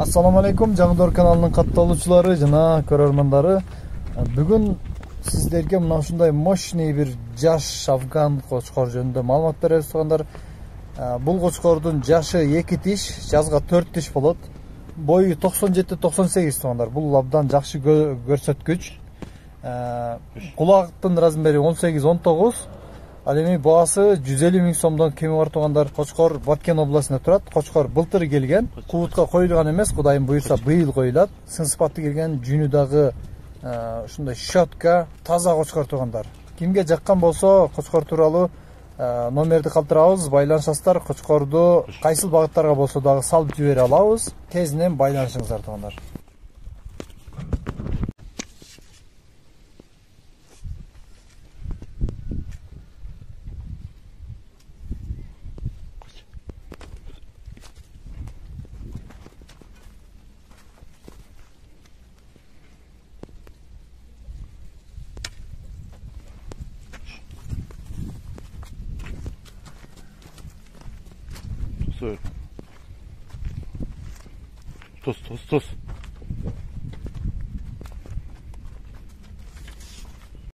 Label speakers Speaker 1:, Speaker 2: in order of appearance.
Speaker 1: Assalamu alaikum, Жаңдор каналынын катталуучулары жана көрөрмандары. Бүгүн сиздерге мына ушундай мощный бир жаш афган кочкор жөнүндө маалымат беребиз тугандар. Бул кочкордун жашы 2 тиш, жазга 4 тиш болот. Бою 97-98 тугандар. Бул абдан жакшы көрсөткүч. Кулактын размери 18-19. Ал эми баасы 150 миң сомдон кеми бар тугандар. Кочкор Баткен областында турат. Кочкор былтыр келген. Кубутка коюлган эмес, Кудайым буйрса быйыл коюлат. Сын сыпаты келген, жүнү дагы ушундай щетка, таза кочкор тугандар. Кимге жаккан болсо, кочкор тууралуу номерди калтырабыз, байланышасыздар. Кочкорду кайсыл багыттарга болсо дагы салып жибере алабыз. Тезинен байланышыңыздар тугандар.
Speaker 2: Tuz.